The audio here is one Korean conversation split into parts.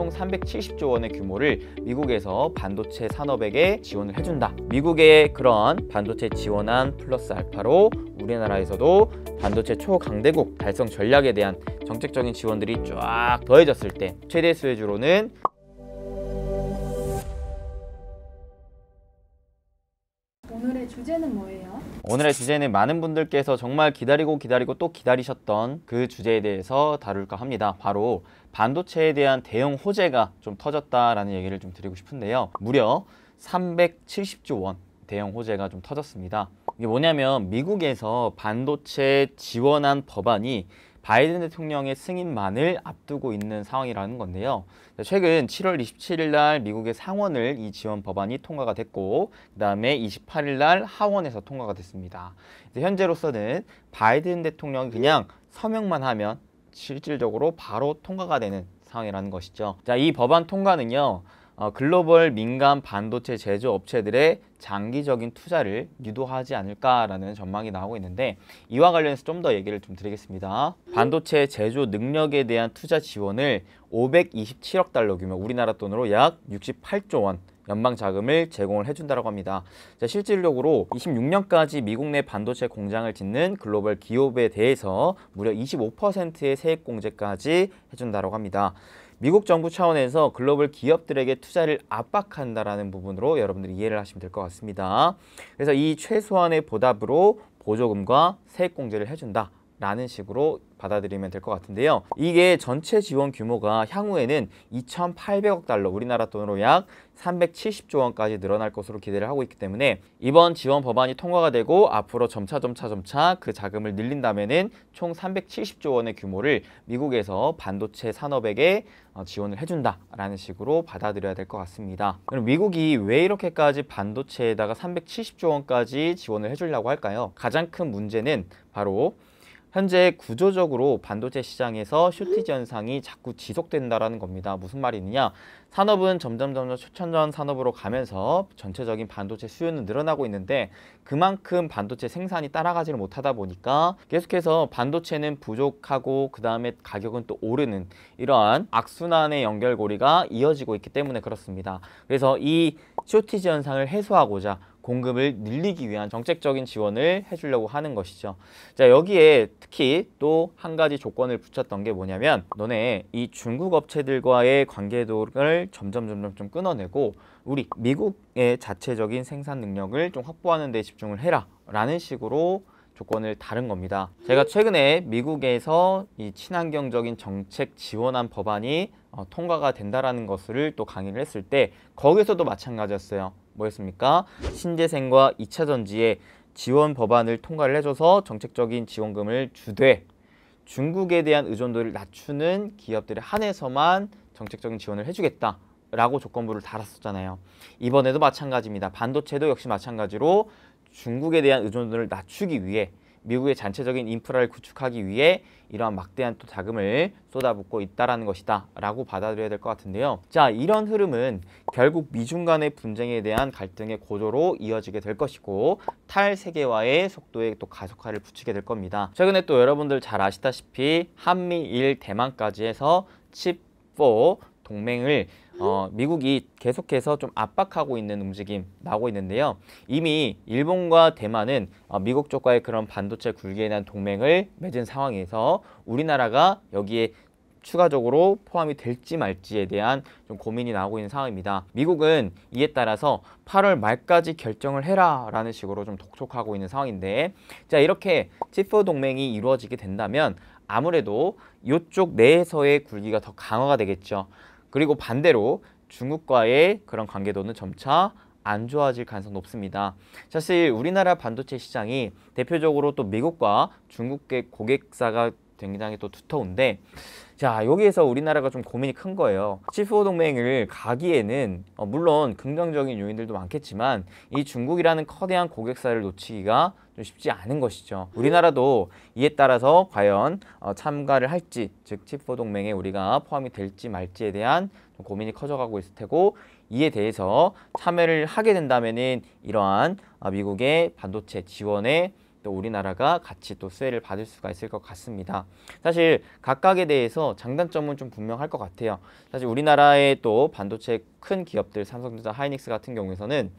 총 370조 원의 규모를 미국에서 반도체 산업에게 지원을 해준다. 미국의 그런 반도체 지원안 플러스 알파로 우리나라에서도 반도체 초강대국 달성 전략에 대한 정책적인 지원들이 쫙 더해졌을 때 최대 수혜주로는 오늘의 주제는 뭐예요? 오늘의 주제는 많은 분들께서 정말 기다리고 또 기다리셨던 그 주제에 대해서 다룰까 합니다. 바로 반도체에 대한 대형 호재가 좀 터졌다라는 얘기를 좀 드리고 싶은데요. 무려 370조 원 대형 호재가 좀 터졌습니다. 이게 뭐냐면 미국에서 반도체 지원한 법안이 바이든 대통령의 승인만을 앞두고 있는 상황이라는 건데요. 최근 7월 27일 날 미국의 상원을 이 지원 법안이 통과가 됐고 그 다음에 28일 날 하원에서 통과가 됐습니다. 현재로서는 바이든 대통령이 그냥 서명만 하면 실질적으로 바로 통과가 되는 상황이라는 것이죠. 자, 이 법안 통과는요. 글로벌 민간 반도체 제조업체들의 장기적인 투자를 유도하지 않을까라는 전망이 나오고 있는데 이와 관련해서 좀 더 얘기를 좀 드리겠습니다. 반도체 제조 능력에 대한 투자 지원을 527억 달러 규모, 우리나라 돈으로 약 68조 원 연방 자금을 제공을 해준다고 합니다. 자, 실질적으로 26년까지 미국 내 반도체 공장을 짓는 글로벌 기업에 대해서 무려 25%의 세액 공제까지 해준다고 합니다. 미국 정부 차원에서 글로벌 기업들에게 투자를 압박한다라는 부분으로 여러분들이 이해를 하시면 될 것 같습니다. 그래서 이 최소한의 보답으로 보조금과 세액 공제를 해준다라는 식으로 받아들이면 될 것 같은데요. 이게 전체 지원 규모가 향후에는 2,800억 달러, 우리나라 돈으로 약 370조 원까지 늘어날 것으로 기대를 하고 있기 때문에 이번 지원 법안이 통과가 되고 앞으로 점차 그 자금을 늘린다면은 총 370조 원의 규모를 미국에서 반도체 산업에게 지원을 해준다라는 식으로 받아들여야 될 것 같습니다. 그럼 미국이 왜 이렇게까지 반도체에다가 370조 원까지 지원을 해주려고 할까요? 가장 큰 문제는 바로 현재 구조적으로 반도체 시장에서 쇼티지 현상이 자꾸 지속된다라는 겁니다. 무슨 말이냐? 산업은 점점 초천전 산업으로 가면서 전체적인 반도체 수요는 늘어나고 있는데 그만큼 반도체 생산이 따라가지를 못하다 보니까 계속해서 반도체는 부족하고 그 다음에 가격은 또 오르는 이러한 악순환의 연결고리가 이어지고 있기 때문에 그렇습니다. 그래서 이 쇼티지 현상을 해소하고자 공급을 늘리기 위한 정책적인 지원을 해주려고 하는 것이죠. 자, 여기에 특히 또 한 가지 조건을 붙였던 게 뭐냐면 너네 이 중국 업체들과의 관계도를 점점 좀 끊어내고 우리 미국의 자체적인 생산 능력을 좀 확보하는 데 집중을 해라 라는 식으로 조건을 다른 겁니다. 제가 최근에 미국에서 이 친환경적인 정책 지원안 법안이 통과가 된다라는 것을 또 강의를 했을 때 거기서도 마찬가지였어요. 뭐였습니까? 신재생과 2차 전지에 지원 법안을 통과를 해줘서 정책적인 지원금을 주되 중국에 대한 의존도를 낮추는 기업들에 한해서만 정책적인 지원을 해주겠다 라고 조건부를 달았었잖아요. 이번에도 마찬가지입니다. 반도체도 역시 마찬가지로 중국에 대한 의존도를 낮추기 위해 미국의 전체적인 인프라를 구축하기 위해 이러한 막대한 또 자금을 쏟아붓고 있다라는 것이다 라고 받아들여야 될 것 같은데요. 자, 이런 흐름은 결국 미중 간의 분쟁에 대한 갈등의 고조로 이어지게 될 것이고 탈세계화의 속도에 또 가속화를 붙이게 될 겁니다. 최근에 또 여러분들 잘 아시다시피 한미일 대만까지 해서 칩4 동맹을 미국이 계속해서 좀 압박하고 있는 움직임 나오고 있는데요. 이미 일본과 대만은 미국 쪽과의 그런 반도체 굴기에 대한 동맹을 맺은 상황에서 우리나라가 여기에 추가적으로 포함이 될지 말지에 대한 좀 고민이 나오고 있는 상황입니다. 미국은 이에 따라서 8월 말까지 결정을 해라 라는 식으로 좀 독촉하고 있는 상황인데 자, 이렇게 칩4 동맹이 이루어지게 된다면 아무래도 이쪽 내에서의 굴기가 더 강화가 되겠죠. 그리고 반대로 중국과의 그런 관계도는 점차 안 좋아질 가능성이 높습니다. 사실 우리나라 반도체 시장이 대표적으로 또 미국과 중국의 고객사가 굉장히 또 두터운데 자, 여기에서 우리나라가 좀 고민이 큰 거예요. 칩4 동맹을 가기에는 물론 긍정적인 요인들도 많겠지만 이 중국이라는 커다란 고객사를 놓치기가 좀 쉽지 않은 것이죠. 우리나라도 이에 따라서 과연 참가를 할지, 즉 칩4 동맹에 우리가 포함이 될지 말지에 대한 좀 고민이 커져가고 있을 테고 이에 대해서 참여를 하게 된다면은 이러한 미국의 반도체 지원에 또 우리나라가 같이 또 수혜를 받을 수가 있을 것 같습니다. 사실 각각에 대해서 장단점은 좀 분명할 것 같아요. 사실 우리나라의 또 반도체 큰 기업들 삼성전자, 하이닉스 같은 경우에서는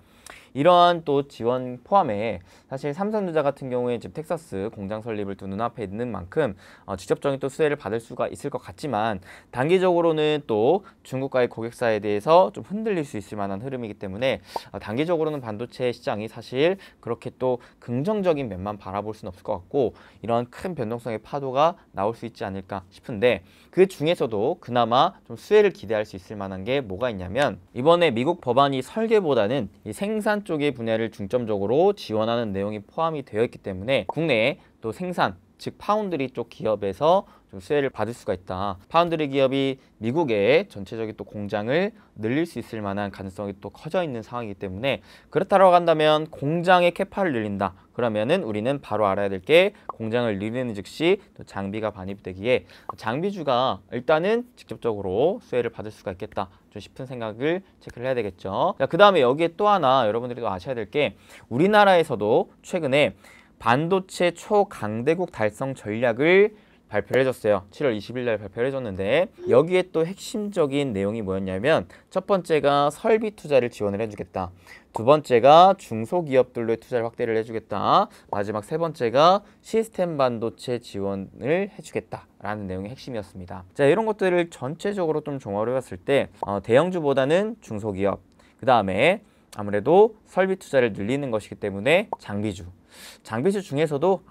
이러한 또 지원 포함해 사실 삼성전자 같은 경우에 지금 텍사스 공장 설립을 또 눈앞에 있는 만큼 직접적인 또 수혜를 받을 수가 있을 것 같지만 단기적으로는 또 중국과의 고객사에 대해서 좀 흔들릴 수 있을 만한 흐름이기 때문에 단기적으로는 반도체 시장이 사실 그렇게 또 긍정적인 면만 바라볼 수는 없을 것 같고 이런 큰 변동성의 파도가 나올 수 있지 않을까 싶은데 그 중에서도 그나마 좀 수혜를 기대할 수 있을 만한 게 뭐가 있냐면 이번에 미국 법안이 설계보다는 이 생산 쪽의 분야를 중점적으로 지원하는 내용이 포함이 되어 있기 때문에 국내에 또 생산, 즉 파운드리 쪽 기업에서 좀 수혜를 받을 수가 있다. 파운드리 기업이 미국에 전체적인 또 공장을 늘릴 수 있을 만한 가능성이 또 커져 있는 상황이기 때문에 그렇다고 한다면 공장의 캐파를 늘린다. 그러면은 우리는 바로 알아야 될 게 공장을 늘리는 즉시 또 장비가 반입되기에 장비주가 일단은 직접적으로 수혜를 받을 수가 있겠다. 좀 싶은 생각을 체크를 해야 되겠죠. 그 다음에 여기에 또 하나 여러분들이 또 아셔야 될 게 우리나라에서도 최근에 반도체 초강대국 달성 전략을 발표를 해줬어요. 7월 20일 날 발표를 해줬는데 여기에 또 핵심적인 내용이 뭐였냐면 첫 번째가 설비 투자를 지원을 해주겠다. 두 번째가 중소기업들로의 투자를 확대를 해주겠다. 마지막 세 번째가 시스템 반도체 지원을 해주겠다라는 내용이 핵심이었습니다. 자, 이런 것들을 전체적으로 좀 종합을 해봤을 때 대형주보다는 중소기업, 그 다음에 아무래도 설비 투자를 늘리는 것이기 때문에 장비주 중에서도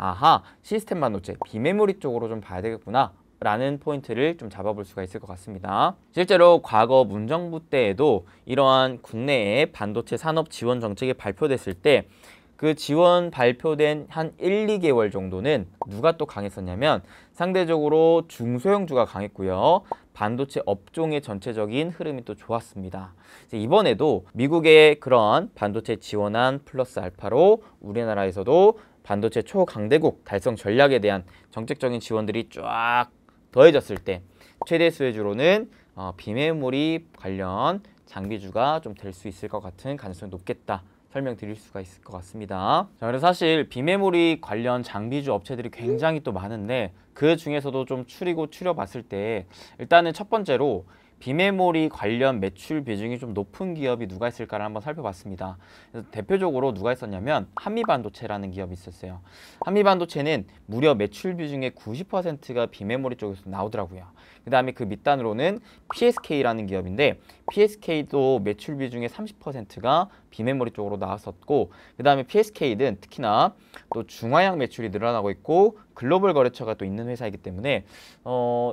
시스템 반도체, 비메모리 쪽으로 좀 봐야 되겠구나 라는 포인트를 좀 잡아볼 수가 있을 것 같습니다. 실제로 과거 문정부 때에도 이러한 국내의 반도체 산업 지원 정책이 발표됐을 때 그 지원 발표된 한 1, 2개월 정도는 누가 또 강했었냐면 상대적으로 중소형주가 강했고요. 반도체 업종의 전체적인 흐름이 또 좋았습니다. 이번에도 미국의 그런 반도체 지원안 플러스 알파로 우리나라에서도 반도체 초강대국 달성 전략에 대한 정책적인 지원들이 쫙 더해졌을 때 최대 수혜주로는 비메모리 관련 장비주가 좀 될 수 있을 것 같은 가능성이 높겠다. 설명드릴 수가 있을 것 같습니다. 자, 그래서 사실 비메모리 관련 장비주 업체들이 굉장히 또 많은데 그 중에서도 좀 추려봤을 때 일단은 첫 번째로 비메모리 관련 매출 비중이 좀 높은 기업이 누가 있을까를 한번 살펴봤습니다. 그래서 대표적으로 누가 있었냐면 한미반도체라는 기업이 있었어요. 한미반도체는 무려 매출 비중의 90%가 비메모리 쪽에서 나오더라고요. 그 다음에 그 밑단으로는 PSK라는 기업인데 PSK도 매출 비중의 30%가 비메모리 쪽으로 나왔었고 그 다음에 PSK는 특히나 또 중화양 매출이 늘어나고 있고 글로벌 거래처가 또 있는 회사이기 때문에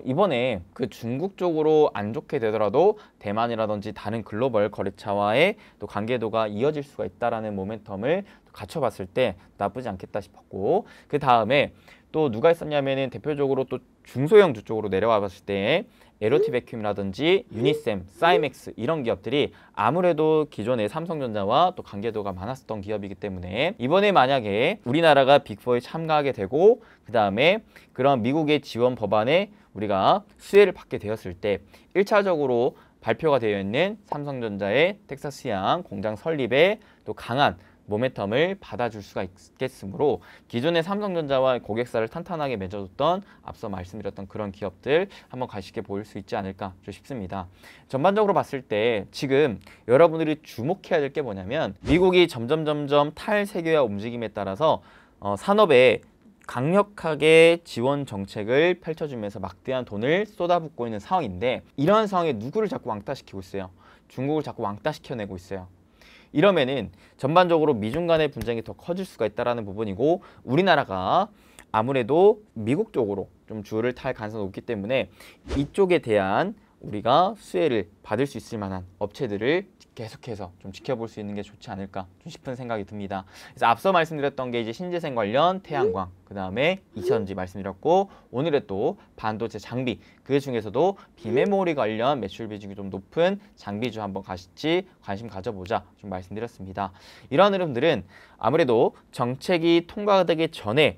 이번에 그 중국 쪽으로 안 좋게 되더라도 대만이라든지 다른 글로벌 거래처와의 또 관계도가 이어질 수가 있다라는 모멘텀을 갖춰봤을 때 나쁘지 않겠다 싶었고 그 다음에 또 누가 있었냐면은 대표적으로 또 중소형주 쪽으로 내려와 봤을 때 에로티 베큐움이라든지 유니셈, 사이맥스 이런 기업들이 아무래도 기존의 삼성전자와 또 관계도가 많았었던 기업이기 때문에 이번에 만약에 우리나라가 빅4에 참가하게 되고 그 다음에 그런 미국의 지원 법안에 우리가 수혜를 받게 되었을 때 1차적으로 발표가 되어 있는 삼성전자의 텍사스양 공장 설립에 또 강한 모멘텀을 받아줄 수가 있겠으므로 기존의 삼성전자와 고객사를 탄탄하게 맺어줬던 앞서 말씀드렸던 그런 기업들 한번 가시게 보일 수 있지 않을까 싶습니다. 전반적으로 봤을 때 지금 여러분들이 주목해야 될 게 뭐냐면 미국이 점점 탈세계화 움직임에 따라서 산업에 강력하게 지원 정책을 펼쳐주면서 막대한 돈을 쏟아붓고 있는 상황인데 이러한 상황에 누구를 자꾸 왕따시키고 있어요? 중국을 자꾸 왕따시켜내고 있어요. 이러면은 전반적으로 미중 간의 분쟁이 더 커질 수가 있다는 부분이고 우리나라가 아무래도 미국 쪽으로 좀 주를 탈 가능성이 높기 때문에 이쪽에 대한 우리가 수혜를 받을 수 있을 만한 업체들을 계속해서 좀 지켜볼 수 있는 게 좋지 않을까 좀 싶은 생각이 듭니다. 그래서 앞서 말씀드렸던 게 이제 신재생 관련 태양광, 그 다음에 이천지 말씀드렸고 오늘의 또 반도체 장비 그 중에서도 비메모리 관련 매출 비중이 좀 높은 장비주 한번 같이 관심 가져보자 좀 말씀드렸습니다. 이러한 흐름들은 아무래도 정책이 통과되기 전에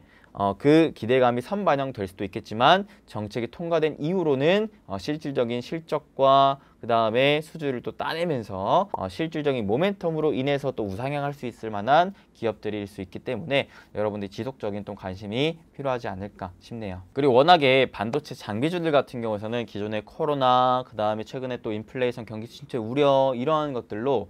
그 기대감이 선반영될 수도 있겠지만 정책이 통과된 이후로는 실질적인 실적과 그 다음에 수주를 또 따내면서 실질적인 모멘텀으로 인해서 또 우상향할 수 있을 만한 기업들일 수 있기 때문에 여러분들이 지속적인 또 관심이 필요하지 않을까 싶네요. 그리고 워낙에 반도체 장비주들 같은 경우에는 기존의 코로나, 그 다음에 최근에 또 인플레이션, 경기 침체 우려 이러한 것들로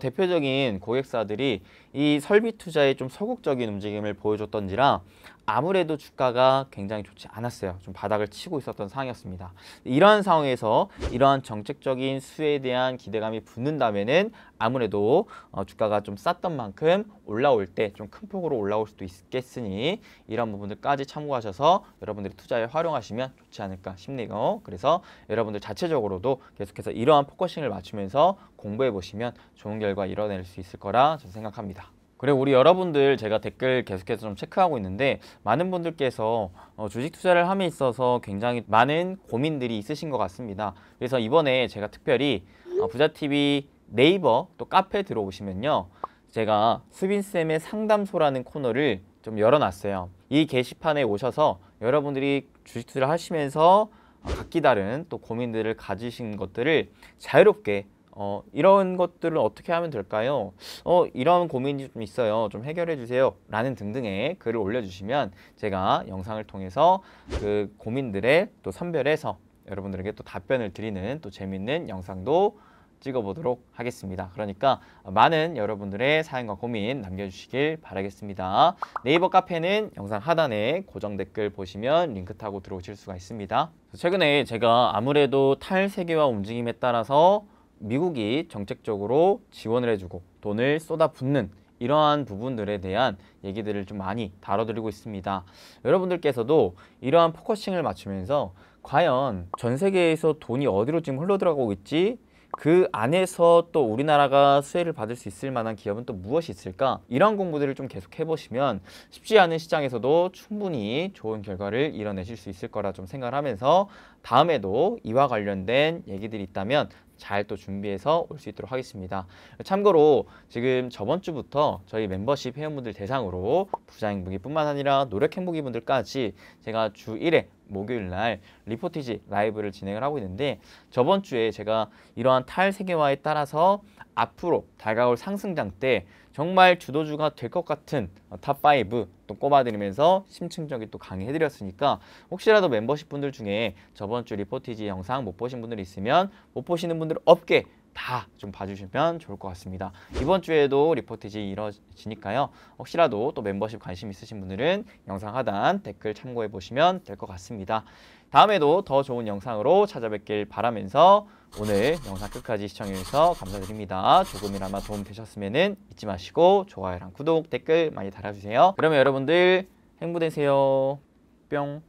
대표적인 고객사들이 이 설비 투자에 좀 소극적인 움직임을 보여줬던지라 아무래도 주가가 굉장히 좋지 않았어요. 좀 바닥을 치고 있었던 상황이었습니다. 이러한 상황에서 이러한 정책적인 수혜에 대한 기대감이 붙는다면은 아무래도 주가가 좀 쌌던 만큼 올라올 때 좀 큰 폭으로 올라올 수도 있겠으니 이런 부분들까지 참고하셔서 여러분들이 투자에 활용하시면 좋지 않을까 싶네요. 그래서 여러분들 자체적으로도 계속해서 이러한 포커싱을 맞추면서 공부해 보시면 좋은 결과 이뤄낼 수 있을 거라 저는 생각합니다. 그리고 우리 여러분들 제가 댓글 계속해서 좀 체크하고 있는데 많은 분들께서 주식 투자를 함에 있어서 굉장히 많은 고민들이 있으신 것 같습니다. 그래서 이번에 제가 특별히 부자TV 네이버 또 카페에 들어오시면요, 제가 수빈쌤의 상담소라는 코너를 좀 열어놨어요. 이 게시판에 오셔서 여러분들이 주식 투자를 하시면서 각기 다른 또 고민들을 가지신 것들을 자유롭게 이런 것들을 어떻게 하면 될까요? 이런 고민이 좀 있어요. 좀 해결해 주세요. 라는 등등의 글을 올려주시면 제가 영상을 통해서 그 고민들에 또 선별해서 여러분들에게 또 답변을 드리는 또 재밌는 영상도 찍어보도록 하겠습니다. 그러니까 많은 여러분들의 사연과 고민 남겨주시길 바라겠습니다. 네이버 카페는 영상 하단에 고정 댓글 보시면 링크 타고 들어오실 수가 있습니다. 최근에 제가 아무래도 탈세계화 움직임에 따라서 미국이 정책적으로 지원을 해주고 돈을 쏟아붓는 이러한 부분들에 대한 얘기들을 좀 많이 다뤄드리고 있습니다. 여러분들께서도 이러한 포커싱을 맞추면서 과연 전 세계에서 돈이 어디로 지금 흘러들어가고 있지? 그 안에서 또 우리나라가 수혜를 받을 수 있을 만한 기업은 또 무엇이 있을까? 이런 공부들을 좀 계속 해보시면 쉽지 않은 시장에서도 충분히 좋은 결과를 이뤄내실 수 있을 거라 좀 생각을 하면서 다음에도 이와 관련된 얘기들이 있다면 잘 또 준비해서 올 수 있도록 하겠습니다. 참고로 지금 저번 주부터 저희 멤버십 회원분들 대상으로 부자행복이뿐만 아니라 노력행복이분들까지 제가 주 1회 목요일 날 리포티지 라이브를 진행을 하고 있는데, 저번 주에 제가 이러한 탈세계화에 따라서 앞으로 다가올 상승장 때 정말 주도주가 될 것 같은 탑5 또 꼽아드리면서 심층적인 또 강의해드렸으니까 혹시라도 멤버십 분들 중에 저번 주 리포티지 영상 못 보신 분들 있으면 못 보시는 분들 없게 다 좀 봐주시면 좋을 것 같습니다. 이번 주에도 리포티지 이뤄지니까요. 혹시라도 또 멤버십 관심 있으신 분들은 영상 하단 댓글 참고해 보시면 될 것 같습니다. 다음에도 더 좋은 영상으로 찾아뵙길 바라면서 오늘 영상 끝까지 시청해주셔서 감사드립니다. 조금이나마 도움 되셨으면 잊지 마시고 좋아요랑 구독, 댓글 많이 달아주세요. 그러면 여러분들 행복되세요. 뿅.